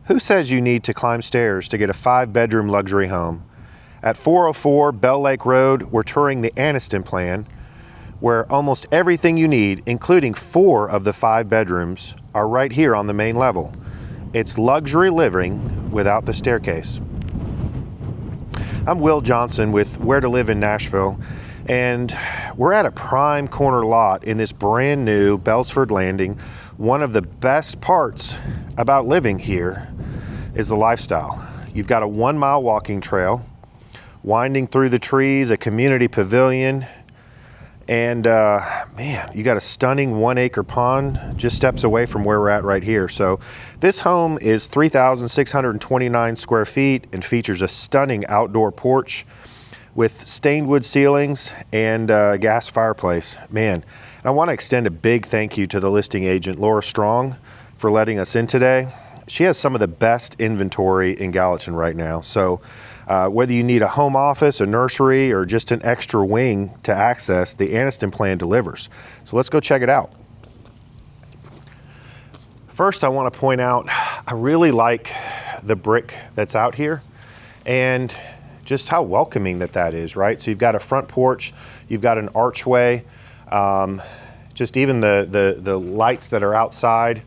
Who says you need to climb stairs to get a 5-bedroom luxury home? At 404 Bell Lake Road, we're touring the Aniston plan, where almost everything you need, including 4 of the 5 bedrooms, are right here on the main level. It's luxury living without the staircase. I'm Will Johnson with Where to Live in Nashville, and we're at a prime corner lot in this brand new Bellsford Landing. One of the best parts about living here is the lifestyle. You've got a 1-mile walking trail winding through the trees, a community pavilion, and man, you got a stunning 1-acre pond just steps away from where we're at right here. So this home is 3,629 square feet and features a stunning outdoor porch with stained wood ceilings and gas fireplace. Man, and I want to extend a big thank you to the listing agent, Laura Strong, for letting us in today. She has some of the best inventory in Gallatin right now. So whether you need a home office, a nursery, or just an extra wing to access, the Aniston plan delivers. So let's go check it out. First, I want to point out, I really like the brick that's out here and just how welcoming that is, right? So you've got a front porch, you've got an archway, just even the lights that are outside.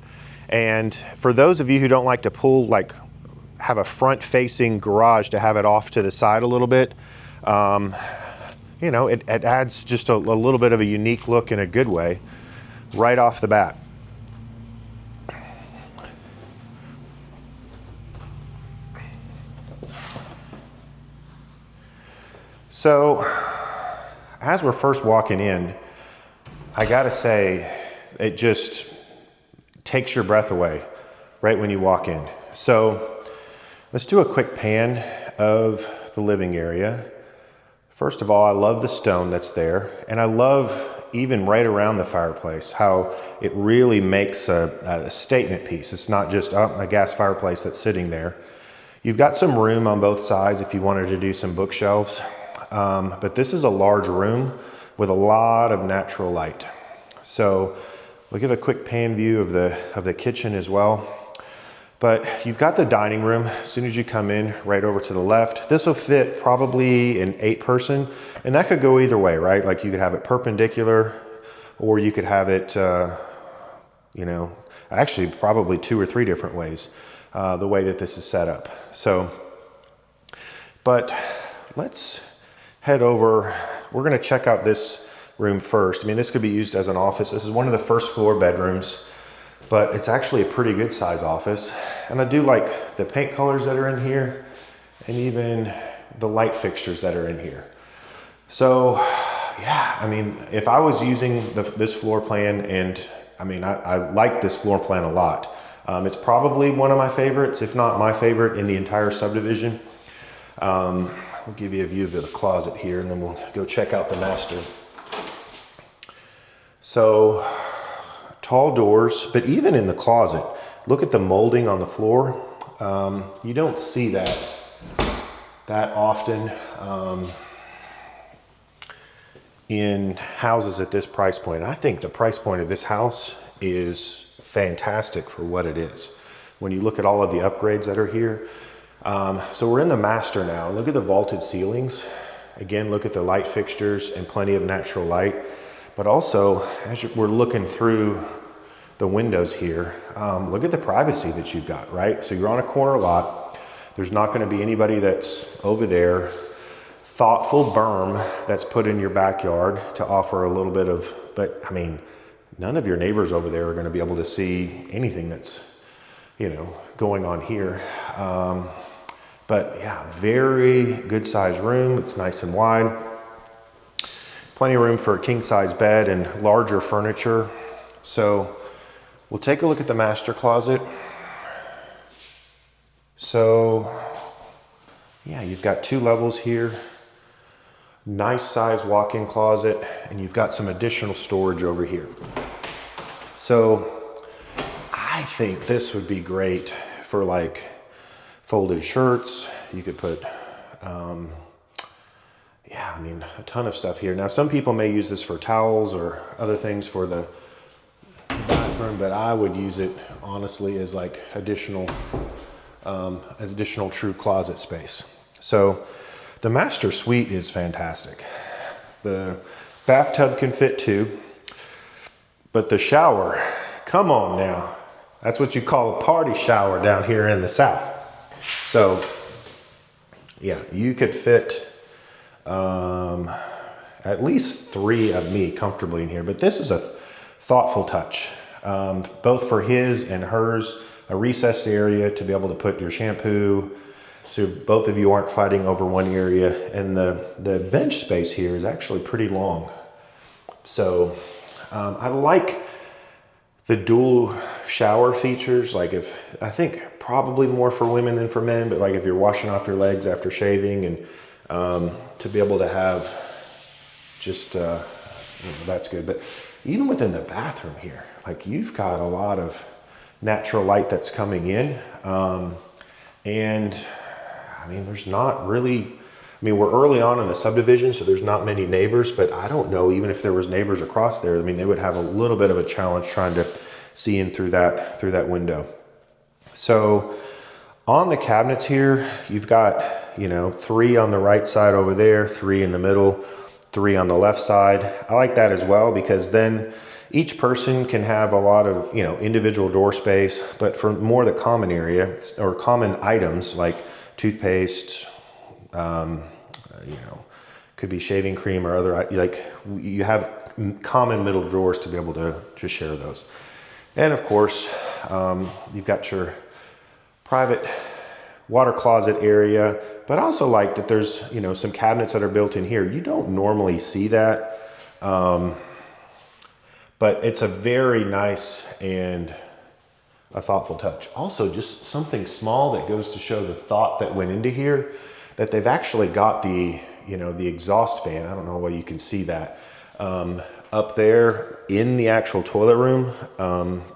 And for those of you who don't like to have a front-facing garage to have it off to the side a little bit, you know, it adds just a little bit of a unique look in a good way right off the bat. So as we're first walking in, I gotta say, it just takes your breath away right when you walk in. So let's do a quick pan of the living area. First of all, I love the stone that's there, and I love even right around the fireplace how it really makes a statement piece. It's not just a gas fireplace that's sitting there. You've got some room on both sides if you wanted to do some bookshelves, but this is a large room with a lot of natural light. So we'll give a quick pan view of the kitchen as well. But you've got the dining room as soon as you come in right over to the left. This will fit probably an 8-person, and that could go either way, right? Like you could have it perpendicular, or you could have it, you know, actually probably 2 or 3 different ways, the way that this is set up. So, but let's head over. We're gonna check out this room first. I mean, this could be used as an office. This is one of the first floor bedrooms, but it's actually a pretty good size office. And I do like the paint colors that are in here and even the light fixtures that are in here. So yeah, I mean, if I was using this floor plan, and I mean, I like this floor plan a lot. It's probably one of my favorites, if not my favorite in the entire subdivision. We'll give you a view of the closet here, and then we'll go check out the master. So tall doors, but even in the closet, look at the molding on the floor. You don't see that often in houses at this price point. I think the price point of this house is fantastic for what it is. When you look at all of the upgrades that are here. So we're in the master now. Look at the vaulted ceilings. Again, look at the light fixtures and plenty of natural light. But also, as we're looking through the windows here, look at the privacy that you've got, right? So you're on a corner lot. There's not going to be anybody that's over there. Thoughtful berm that's put in your backyard to offer a little bit of, but I mean, none of your neighbors over there are going to be able to see anything that's, you know, going on here. But yeah, very good size room. It's nice and wide. Plenty of room for a king size bed and larger furniture. So we'll take a look at the master closet. So yeah, you've got 2 levels here. Nice size walk-in closet, and you've got some additional storage over here. So I think this would be great for like folded shirts. You could put, yeah, I mean, a ton of stuff here. Now, some people may use this for towels or other things for the bathroom, but I would use it honestly as like additional as additional true closet space. So the master suite is fantastic. The bathtub can fit too, but the shower, come on now. That's what you call a party shower down here in the South. So yeah, you could fit at least 3 of me comfortably in here, but this is a thoughtful touch, both for his and hers, a recessed area to be able to put your shampoo, so both of you aren't fighting over one area. And the bench space here is actually pretty long. So I like the dual shower features. Like I think probably more for women than for men, but like if you're washing off your legs after shaving, and to be able to have just, that's good. But even within the bathroom here, like you've got a lot of natural light that's coming in. And I mean, there's not really, I mean, we're early on in the subdivision, so there's not many neighbors, but I don't know, even if there was neighbors across there, I mean, they would have a little bit of a challenge trying to see in through that window. So on the cabinets here, you've got, 3 on the right side over there, 3 in the middle, 3 on the left side. I like that as well, because then each person can have a lot of, individual door space, but for more the common area or common items like toothpaste, could be shaving cream or other, like you have common middle drawers to be able to just share those. And of course, you've got your private water closet area, but I also like that there's, some cabinets that are built in here. You don't normally see that. But it's a very nice and a thoughtful touch. Also, just something small that goes to show the thought that went into here, that they've actually got the, the exhaust fan. I don't know why you can see that up there in the actual toilet room.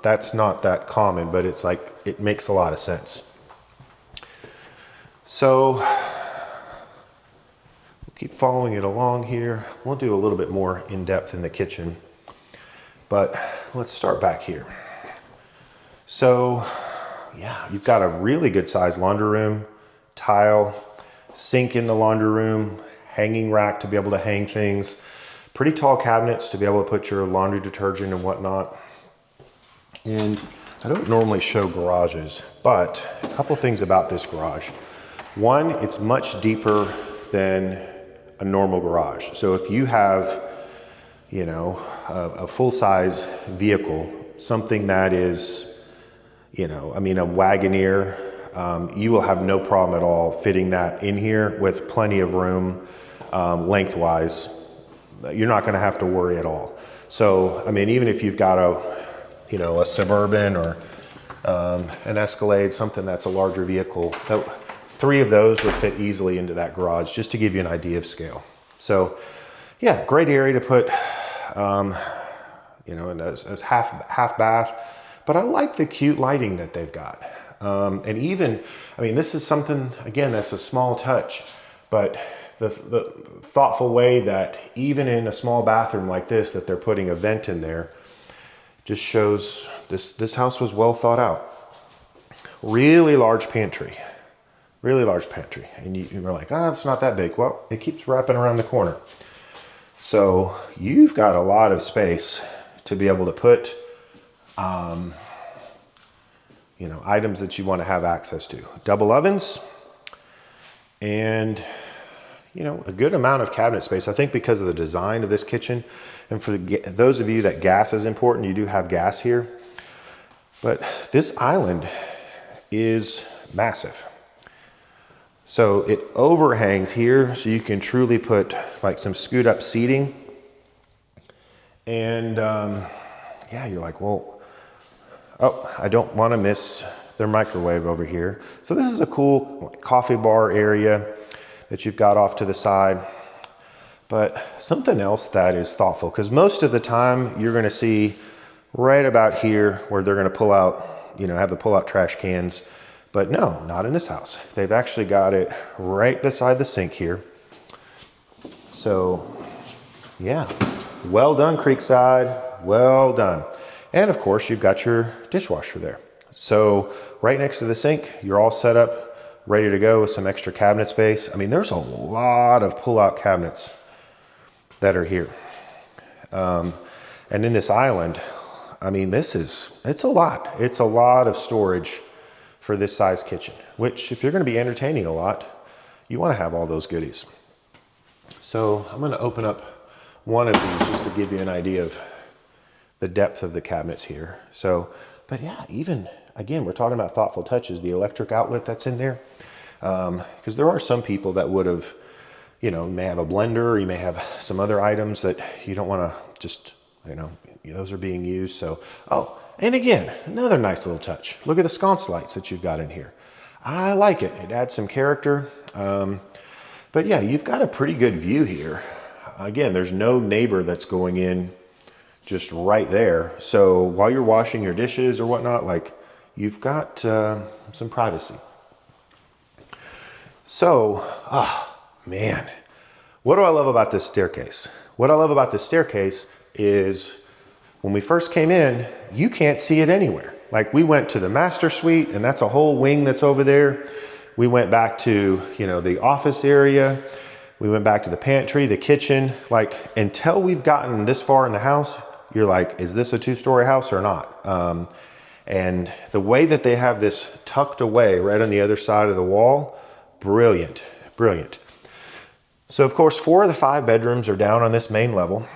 That's not that common, but it's like, it makes a lot of sense. So we'll keep following it along here. We'll do a little bit more in depth in the kitchen. But let's start back here. So yeah, you've got a really good sized laundry room, tile, sink in the laundry room, hanging rack to be able to hang things, pretty tall cabinets to be able to put your laundry detergent and whatnot. And I don't normally show garages, but a couple things about this garage. One, it's much deeper than a normal garage. So if you have, a full-size vehicle, something that is, a Wagoneer, you will have no problem at all fitting that in here with plenty of room, lengthwise. You're not going to have to worry at all. So, I mean, even if you've got a Suburban or an Escalade, something that's a larger vehicle, 3 of those would fit easily into that garage, just to give you an idea of scale. So, yeah, great area to put, as half bath, but I like the cute lighting that they've got. And even, this is something, again, that's a small touch, but the thoughtful way that even in a small bathroom like this, that they're putting a vent in there, just shows this house was well thought out. Really large pantry. And you're like, it's not that big. Well, it keeps wrapping around the corner. So you've got a lot of space to be able to put, items that you want to have access to. Double ovens and, a good amount of cabinet space. I think because of the design of this kitchen, and for those of you that gas is important, you do have gas here. But this island is massive. So it overhangs here, so you can truly put like some scoot up seating. And you're like, well, I don't want to miss their microwave over here. So this is a cool coffee bar area that you've got off to the side. But something else that is thoughtful, because most of the time you're going to see right about here where they're going to pull out, have the pull out trash cans. But no, not in this house. They've actually got it right beside the sink here. So yeah, well done, Creekside, well done. And of course, you've got your dishwasher there. So right next to the sink, you're all set up, ready to go with some extra cabinet space. I mean, there's a lot of pull-out cabinets that are here. And in this island, I mean, it's a lot. It's a lot of storage for this size kitchen, which if you're gonna be entertaining a lot, you wanna have all those goodies. So I'm gonna open up one of these just to give you an idea of the depth of the cabinets here. So, but yeah, even, again, we're talking about thoughtful touches, the electric outlet that's in there. Because there are some people that would have, you know, may have a blender, or you may have some other items that you don't want to just, you know, those are being used. So, oh, and again, another nice little touch. Look at the sconce lights that you've got in here. I like it. It adds some character. But yeah, you've got a pretty good view here. Again, there's no neighbor that's going in just right there. So while you're washing your dishes or whatnot, like, you've got some privacy. So, man, what do I love about this staircase? What I love about this staircase is when we first came in, you can't see it anywhere. Like, we went to the master suite, and that's a whole wing that's over there. We went back to, you know, the office area. We went back to the pantry, the kitchen. Like, until we've gotten this far in the house, you're like, is this a two-story house or not? And the way that they have this tucked away right on the other side of the wall, brilliant, brilliant. So of course, 4 of the 5 bedrooms are down on this main level.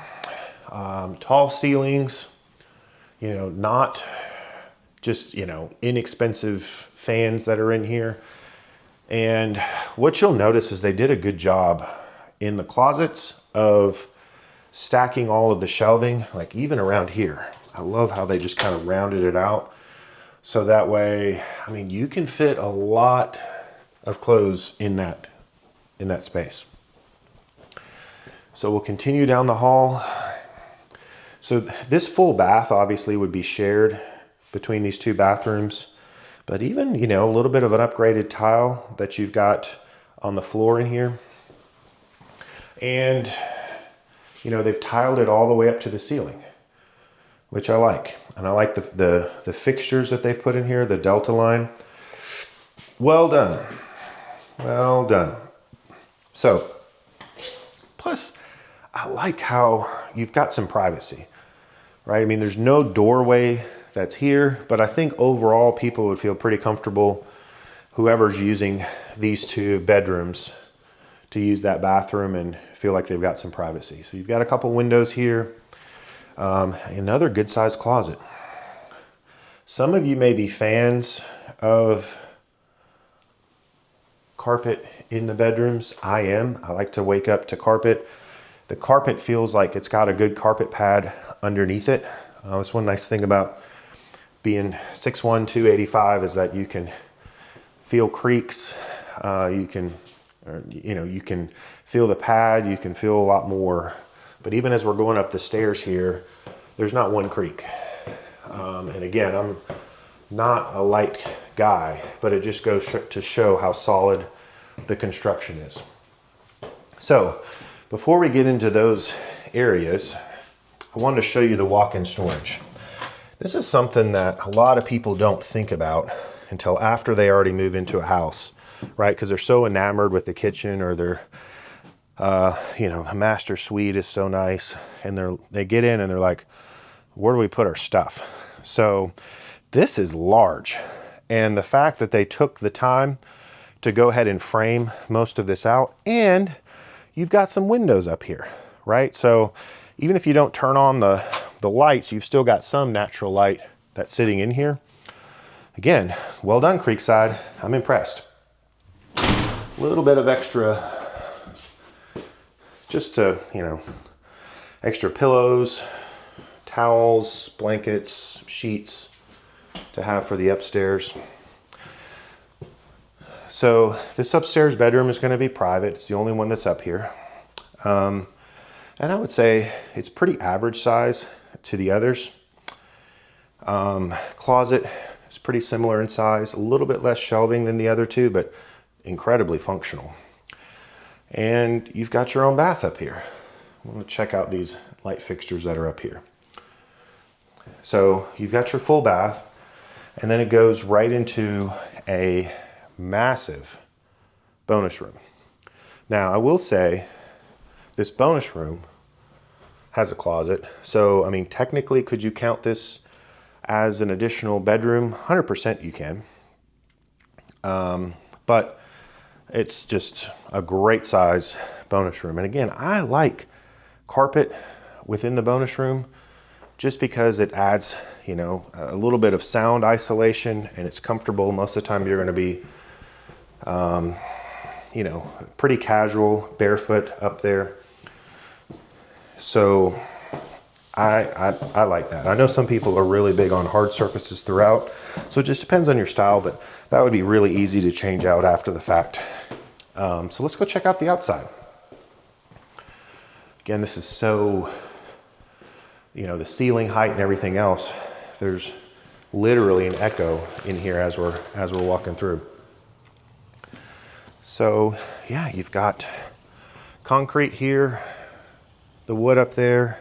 Tall ceilings, you know, not just, you know, inexpensive fans that are in here. And what you'll notice is they did a good job in the closets of stacking all of the shelving, like even around here. I love how they just kind of rounded it out. So that way, I mean, you can fit a lot of clothes in that space. So we'll continue down the hall. So this full bath obviously would be shared between these 2 bathrooms, but even, you know, a little bit of an upgraded tile that you've got on the floor in here. And, you know, they've tiled it all the way up to the ceiling, which I like. And I like the fixtures that they've put in here, the Delta line. Well done. Well done. So, plus, I like how you've got some privacy, right? I mean, there's no doorway that's here, but I think overall people would feel pretty comfortable, whoever's using these 2 bedrooms, to use that bathroom and feel like they've got some privacy. So you've got a couple windows here, another good sized closet. Some of you may be fans of carpet in the bedrooms. I am. I like to wake up to carpet. The carpet feels like it's got a good carpet pad underneath it. That's one nice thing about being 6'1", 285 is that you can feel creaks. You can feel the pad. You can feel a lot more. But even as we're going up the stairs here, there's not one creak. And again, I'm not a light guy, but it just goes to show how solid the construction is. So before we get into those areas, I wanted to show you the walk-in storage. This is something that a lot of people don't think about until after they already move into a house, right? Because they're so enamored with the kitchen, or they're, you know, the master suite is so nice, and they get in and they're like, where do we put our stuff? So this is large. And the fact that they took the time to go ahead and frame most of this out, and you've got some windows up here, right? So even if you don't turn on the lights, you've still got some natural light that's sitting in here. Again, well done, Creekside. I'm impressed. A little bit of extra, just to, you know, extra pillows, towels, blankets, sheets to have for the upstairs. So this upstairs bedroom is going to be private. It's the only one that's up here. And I would say it's pretty average size to the others. Closet is pretty similar in size, a little bit less shelving than the other 2, but incredibly functional. And you've got your own bath up here. I'm going to check out these light fixtures that are up here. So you've got your full bath. And then it goes right into a massive bonus room. Now, I will say this bonus room has a closet. So, I mean, technically, could you count this as an additional bedroom? 100% you can. But it's just a great size bonus room. And again, I like carpet within the bonus room just because it adds, you know, a little bit of sound isolation, and it's comfortable. Most of the time you're going to be, you know, pretty casual, barefoot up there. So I like that. I know some people are really big on hard surfaces throughout, so it just depends on your style, but that would be really easy to change out after the fact. So let's go check out the outside. Again, this is so, you know, the ceiling height and everything else, there's literally an echo in here as we're walking through. So yeah, you've got concrete here, the wood up there,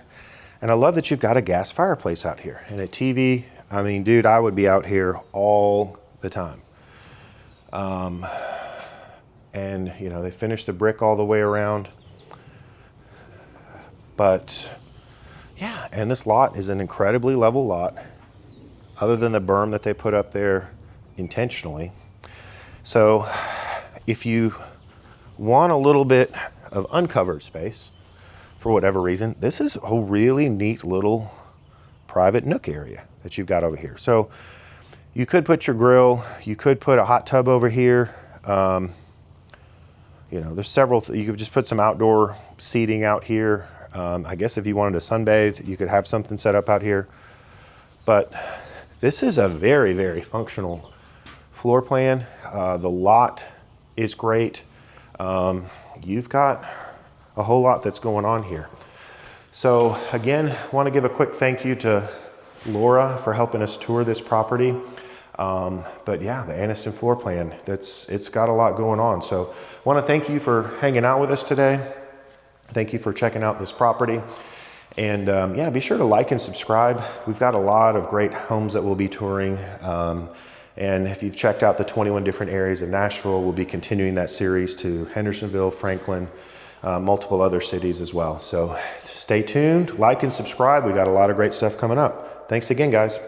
and I love that you've got a gas fireplace out here and a TV. I mean, dude, I would be out here all the time. And you know, they finished the brick all the way around. But yeah, and this lot is an incredibly level lot, other than the berm that they put up there intentionally. So if you want a little bit of uncovered space, for whatever reason, this is a really neat little private nook area that you've got over here. So you could put your grill, you could put a hot tub over here. You know, there's several, you could just put some outdoor seating out here. I guess if you wanted to sunbathe, you could have something set up out here. But this is a very, very functional floor plan. The lot is great. You've got a whole lot that's going on here. So again, want to give a quick thank you to Laura for helping us tour this property. But yeah, the Aniston floor plan, it's got a lot going on. So I want to thank you for hanging out with us today. Thank you for checking out this property. And yeah, be sure to like and subscribe. We've got a lot of great homes that we'll be touring. And if you've checked out the 21 different areas of Nashville, we'll be continuing that series to Hendersonville, Franklin, multiple other cities as well. So stay tuned, like and subscribe. We got a lot of great stuff coming up. Thanks again, guys.